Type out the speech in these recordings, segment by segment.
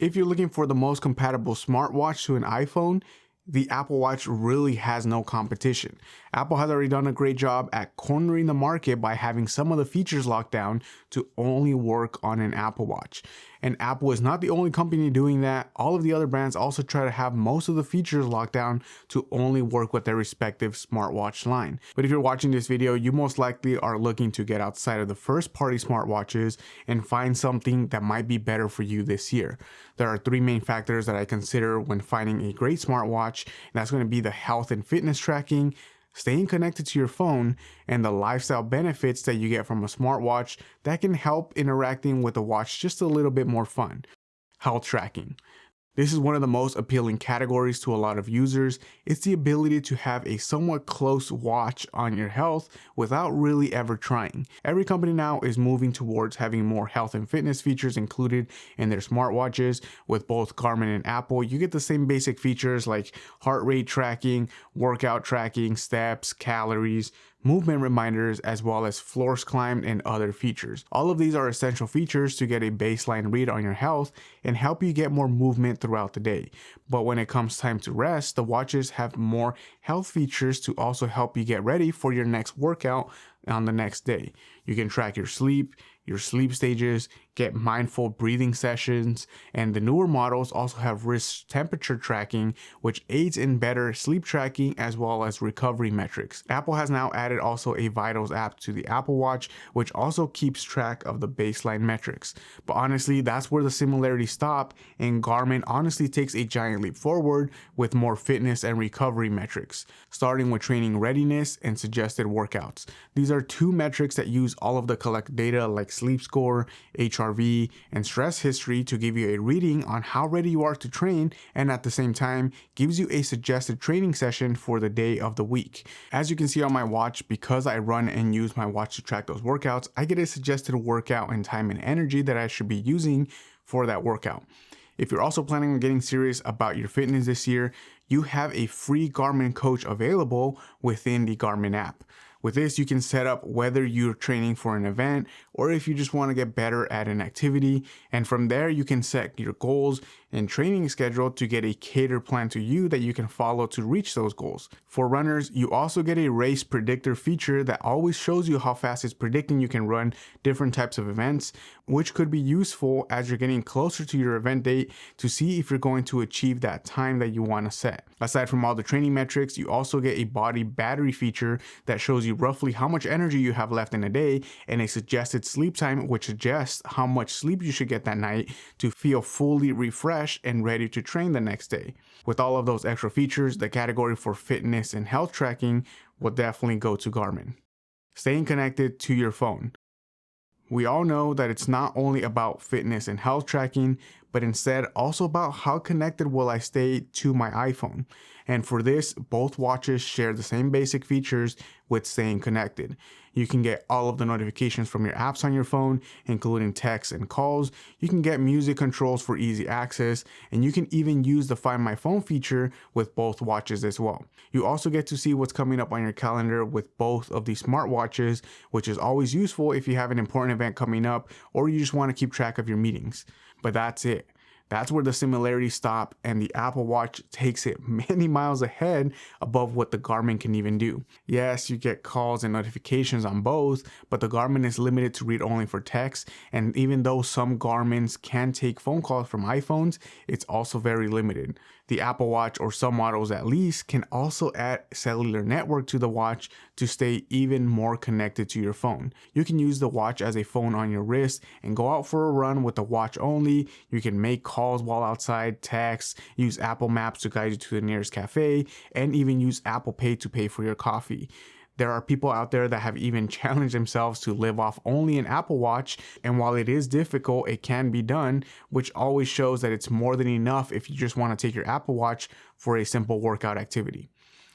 If you're looking for the most compatible smartwatch to an iPhone, the Apple Watch really has no competition. Apple has already done a great job at cornering the market by having some of the features locked down to only work on an Apple Watch. And Apple is not the only company doing that. All of the other brands also try to have most of the features locked down to only work with their respective smartwatch line. But if you're watching this video, you most likely are looking to get outside of the first party smartwatches and find something that might be better for you this year. There are three main factors that I consider when finding a great smartwatch, and that's going to be the health and fitness tracking, staying connected to your phone, and the lifestyle benefits that you get from a smartwatch that can help interacting with the watch just a little bit more fun. Health tracking. This is one of the most appealing categories to a lot of users. It's the ability to have a somewhat close watch on your health without really ever trying. Every company now is moving towards having more health and fitness features included in their smartwatches. With both Garmin and Apple, you get the same basic features like heart rate tracking, workout tracking, steps, calories, movement reminders, as well as floors climbed and other features. All of these are essential features to get a baseline read on your health and help you get more movement throughout the day. But when it comes time to rest, the watches have more health features to also help you get ready for your next workout on the next day. You can track your sleep stages, get mindful breathing sessions, and the newer models also have wrist temperature tracking, which aids in better sleep tracking as well as recovery metrics. Apple has now added also a Vitals app to the Apple Watch, which also keeps track of the baseline metrics. But honestly, that's where the similarities stop, and Garmin honestly takes a giant leap forward with more fitness and recovery metrics, starting with training readiness and suggested workouts. These are two metrics that use all of the collect data like sleep score, HRV, and stress history to give you a reading on how ready you are to train, and at the same time gives you a suggested training session for the day of the week. As you can see on my watch, because I run and use my watch to track those workouts, I get a suggested workout and time and energy that I should be using for that workout. If you're also planning on getting serious about your fitness this year, you have a free Garmin coach available within the Garmin app. With this, you can set up whether you're training for an event or if you just want to get better at an activity. And from there, you can set your goals and training schedule to get a catered plan to you that you can follow to reach those goals. For runners, you also get a race predictor feature that always shows you how fast it's predicting you can run different types of events, which could be useful as you're getting closer to your event date to see if you're going to achieve that time that you want to set. Aside from all the training metrics, you also get a body battery feature that shows you roughly how much energy you have left in a day, and a suggested sleep time, which suggests how much sleep you should get that night to feel fully refreshed and ready to train the next day. With all of those extra features, the category for fitness and health tracking will definitely go to Garmin. Staying connected to your phone. We all know that it's not only about fitness and health tracking, but instead also about how connected will I stay to my iPhone. And for this, both watches share the same basic features with staying connected. You can get all of the notifications from your apps on your phone, including texts and calls. You can get music controls for easy access, and you can even use the Find My Phone feature with both watches as well. You also get to see what's coming up on your calendar with both of these smartwatches, which is always useful if you have an important event coming up or you just want to keep track of your meetings. But that's it. That's where the similarities stop, and the Apple Watch takes it many miles ahead above what the Garmin can even do. Yes, you get calls and notifications on both, but the Garmin is limited to read only for text, and even though some Garmins can take phone calls from iPhones, it's also very limited. The Apple Watch, or some models at least, can also add cellular network to the watch to stay even more connected to your phone. You can use the watch as a phone on your wrist and go out for a run with the watch only. You can make calls while outside, text, use Apple Maps to guide you to the nearest cafe, and even use Apple Pay to pay for your coffee. There are people out there that have even challenged themselves to live off only an Apple Watch, and while it is difficult, it can be done, which always shows that it's more than enough if you just want to take your Apple Watch for a simple workout activity.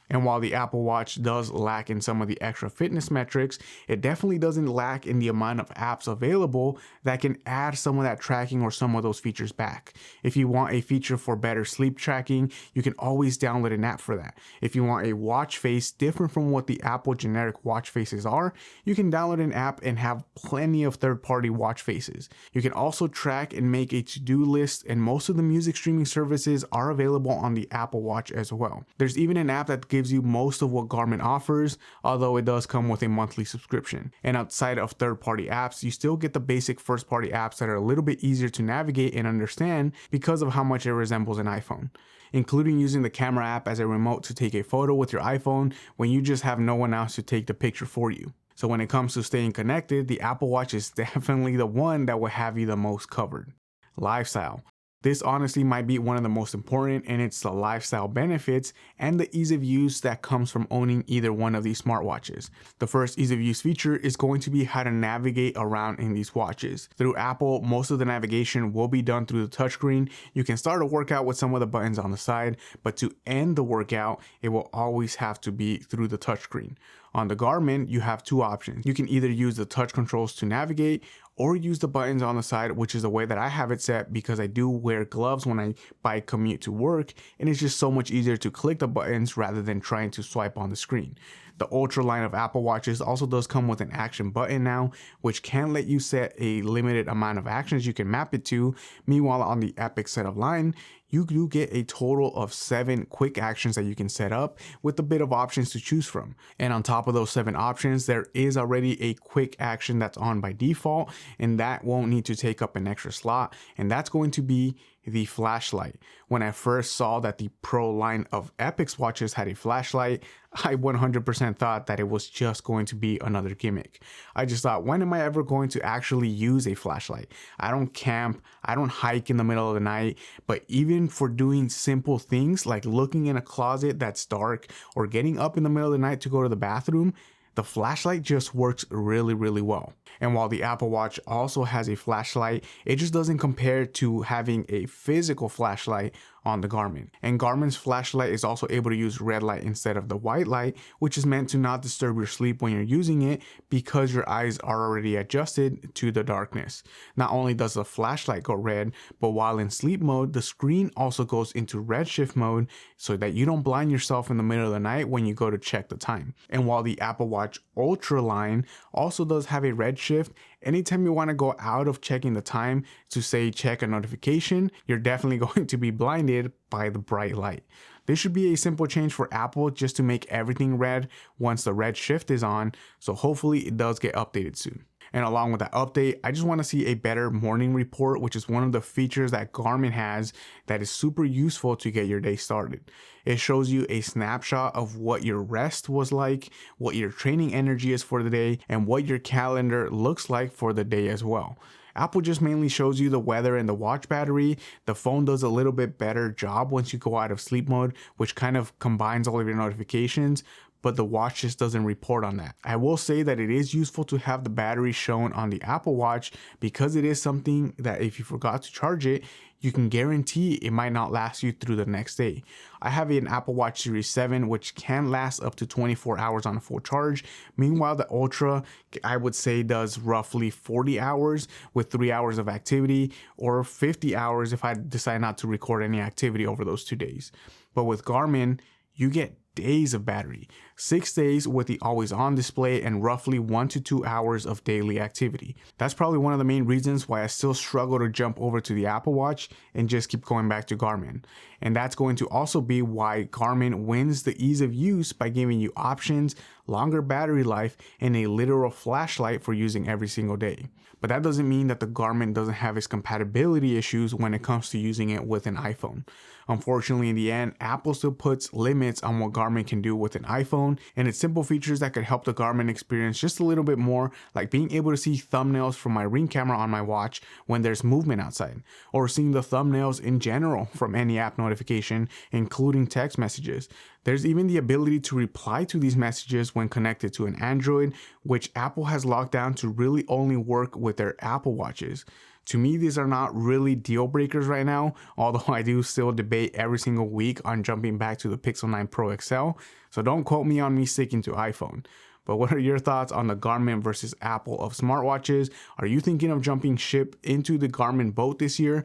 And while the Apple Watch does lack in some of the extra fitness metrics, it definitely doesn't lack in the amount of apps available that can add some of that tracking or some of those features back. If you want a feature for better sleep tracking, you can always download an app for that. If you want a watch face different from what the Apple generic watch faces are, you can download an app and have plenty of third-party watch faces. You can also track and make a to-do list, and most of the music streaming services are available on the Apple Watch as well. There's even an app that gives you most of what Garmin offers, although it does come with a monthly subscription. And outside of third-party apps, you still get the basic first-party apps that are a little bit easier to navigate and understand because of how much it resembles an iPhone, including using the camera app as a remote to take a photo with your iPhone when you just have no one else to take the picture for you. So when it comes to staying connected, the Apple Watch is definitely the one that will have you the most covered. Lifestyle. This honestly might be one of the most important, and it's the lifestyle benefits and the ease of use that comes from owning either one of these smartwatches. The first ease of use feature is going to be how to navigate around in these watches. Through Apple, most of the navigation will be done through the touchscreen. You can start a workout with some of the buttons on the side, but to end the workout, it will always have to be through the touchscreen. On the Garmin, you have two options. You can either use the touch controls to navigate or use the buttons on the side, which is the way that I have it set because I do wear gloves when I bike commute to work, and it's just so much easier to click the buttons rather than trying to swipe on the screen. The Ultra line of Apple Watches also does come with an action button now, which can let you set a limited amount of actions you can map it to. Meanwhile, on the Epix setup line, you do get a total of 7 quick actions that you can set up with a bit of options to choose from. And on top of those 7 options, there is already a quick action that's on by default, and that won't need to take up an extra slot, and that's going to be the flashlight. When I first saw that the Pro line of Epix watches had a flashlight, I 100% thought that it was just going to be another gimmick. I just thought, when am I ever going to actually use a flashlight? I don't camp, I don't hike in the middle of the night, but even for doing simple things like looking in a closet that's dark or getting up in the middle of the night to go to the bathroom, the flashlight just works really, really well. And while the Apple Watch also has a flashlight, it just doesn't compare to having a physical flashlight on the Garmin. And Garmin's flashlight is also able to use red light instead of the white light, which is meant to not disturb your sleep when you're using it because your eyes are already adjusted to the darkness. Not only does the flashlight go red, but while in sleep mode, the screen also goes into redshift mode so that you don't blind yourself in the middle of the night when you go to check the time. And while the Apple Watch Ultra line also does have a redshift, anytime you want to go out of checking the time to say check a notification, you're definitely going to be blinded by the bright light. This should be a simple change for Apple just to make everything red once the red shift is on, so hopefully it does get updated soon. And along with that update, I just want to see a better morning report, which is one of the features that Garmin has that is super useful to get your day started. It shows you a snapshot of what your rest was like, what your training energy is for the day, and what your calendar looks like for the day as well. Apple just mainly shows you the weather and the watch battery. The phone does a little bit better job once you go out of sleep mode, which kind of combines all of your notifications, but the watch just doesn't report on that. I will say that it is useful to have the battery shown on the Apple Watch because it is something that if you forgot to charge it, you can guarantee it might not last you through the next day. I have an Apple Watch Series 7 which can last up to 24 hours on a full charge. Meanwhile, the Ultra, I would say, does roughly 40 hours with 3 hours of activity, or 50 hours if I decide not to record any activity over those 2 days. But with Garmin, you get days of battery, 6 days with the always on display, and roughly 1 to 2 hours of daily activity. That's probably one of the main reasons why I still struggle to jump over to the Apple Watch and just keep going back to Garmin. And that's going to also be why Garmin wins the ease of use by giving you options, longer battery life, and a literal flashlight for using every single day. But that doesn't mean that the Garmin doesn't have its compatibility issues when it comes to using it with an iPhone. Unfortunately, in the end, Apple still puts limits on what Garmin can do with an iPhone, and it's simple features that could help the Garmin experience just a little bit more, like being able to see thumbnails from my Ring camera on my watch when there's movement outside, or seeing the thumbnails in general from any app notification, including text messages. There's even the ability to reply to these messages when connected to an Android, which Apple has locked down to really only work with their Apple Watches. To me, these are not really deal breakers right now, although I do still debate every single week on jumping back to the Pixel 9 Pro XL, so don't quote me on me sticking to iPhone. But what are your thoughts on the Garmin versus Apple of smartwatches? Are you thinking of jumping ship into the Garmin boat this year?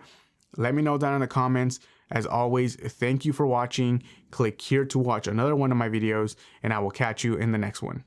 Let me know down in the comments. As always, thank you for watching. Click here to watch another one of my videos, and I will catch you in the next one.